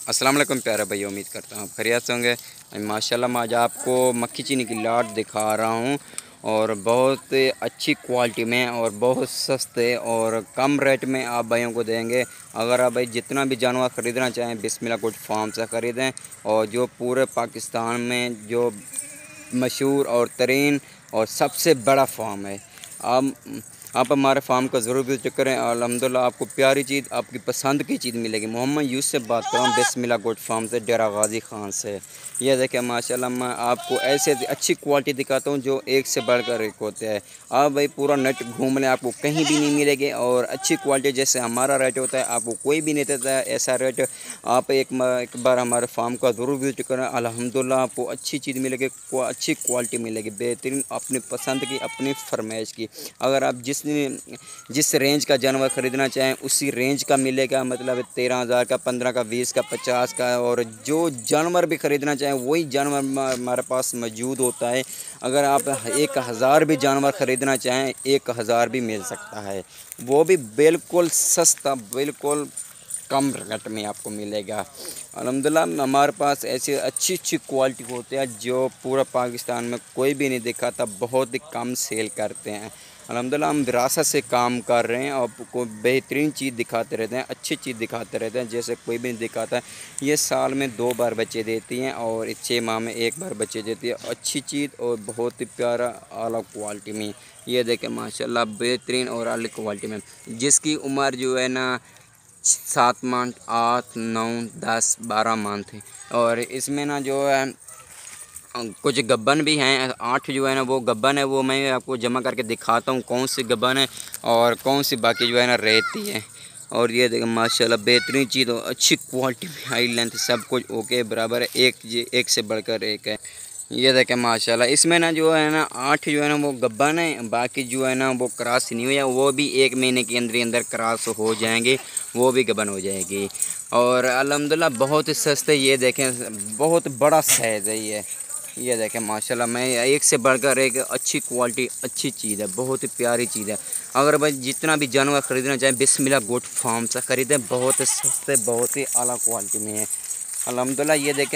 अस्सलाम वालेकुम प्यारे भाई, उम्मीद करता हूँ आप खैरियत से होंगे। माशाल्लाह मैं आज आपको मक्खी चीनी की लाट दिखा रहा हूँ और बहुत अच्छी क्वालिटी में और बहुत सस्ते और कम रेट में आप भाइयों को देंगे। अगर आप भाई जितना भी जानवर ख़रीदना चाहें बिस्मिल्लाह गुड फार्म से ख़रीदें, और जो पूरे पाकिस्तान में जो मशहूर और तरीन और सबसे बड़ा फार्म है। आप हमारे फार्म का ज़रूर विज़िट करें। अल्हम्दुलिल्लाह आपको प्यारी चीज़, आपकी पसंद की चीज़ मिलेगी। मोहम्मद यूसुफ बात कर रहा हूँ बिस्मिल्लाह गुड फार्म से, डेरा गाजी खान से। यह देखें माशाल्लाह, मैं आपको ऐसे अच्छी क्वालिटी दिखाता हूँ जो एक से बढ़कर एक होते हैं। आप भाई पूरा नेट घूम लें, आपको कहीं भी नहीं मिलेगी। और अच्छी क्वालिटी जैसे हमारा रेट होता है आपको कोई भी नहीं देता है ऐसा रेट। आप एक बार हमारे फार्म का ज़रूर विज़िट करें। अल्हम्दुलिल्लाह आपको अच्छी चीज़ मिलेगी, अच्छी क्वालिटी मिलेगी, बेहतरीन अपनी पसंद की, अपनी फरमाइश की। अगर आप जिस रेंज का जानवर ख़रीदना चाहें उसी रेंज का मिलेगा। मतलब 13,000 का, 15 का, 20 का, 50 का। और जो जानवर भी ख़रीदना चाहें वही जानवर हमारे पास मौजूद होता है। अगर आप 1,000 भी जानवर ख़रीदना चाहें 1,000 भी मिल सकता है, वो भी बिल्कुल सस्ता, बिल्कुल कम रेट में आपको मिलेगा। अल्हम्दुलिल्लाह हमारे पास ऐसी अच्छी अच्छी क्वालिटी होती है जो पूरा पाकिस्तान में कोई भी नहीं दिखाता, बहुत ही कम सेल करते हैं। अल्हम्दुलिल्लाह हम विरासत से काम कर रहे हैं और को बेहतरीन चीज़ दिखाते रहते हैं, अच्छी चीज़ दिखाते रहते हैं जैसे कोई भी नहीं दिखाता है। ये साल में 2 बार बच्चे देती हैं और 6 माह में 1 बार बच्चे देती है। अच्छी चीज़ और बहुत ही प्यारा आला क्वालिटी में। ये देखें माशाल्लाह बेहतरीन और आली क्वालिटी में, जिसकी उम्र जो है ना 7 मंथ, 8, 9, 10, 12 मंथ है। और इसमें ना जो है कुछ गब्बन भी हैं। 8 जो है ना वो गब्बन है, वो मैं आपको जमा करके दिखाता हूँ कौन सी गब्बन है और कौन सी बाकी जो है ना रहती है। और ये देखें माशाल्लाह बेहतरीन चीज़ और अच्छी क्वालिटी में, हाई लेंथ सब कुछ ओके बराबर है, एक से बढ़कर एक है। ये देखें माशाल्लाह, इसमें ना जो है ना 8 जो है ना वो गब्बन है, बाकी जो है ना वो क्रॉस नहीं हुई है, वो भी 1 महीने के अंदर ही अंदर क्रॉस हो जाएंगे, वो भी गब्बन हो जाएगी। और अल्हम्दुलिल्लाह बहुत ही सस्ते। ये देखें बहुत बड़ा साइज़ है ये देखें माशाल्लाह, मैं एक से बढ़कर एक अच्छी क्वालिटी, अच्छी चीज़ है, बहुत ही प्यारी चीज़ है। अगर भाई जितना भी जानवर ख़रीदना चाहें बिस्मिल्लाह गुड फार्म से ख़रीदें, बहुत सस्ते, बहुत ही आला क्वालिटी में है। अल्हम्दुलिल्लाह ये देखें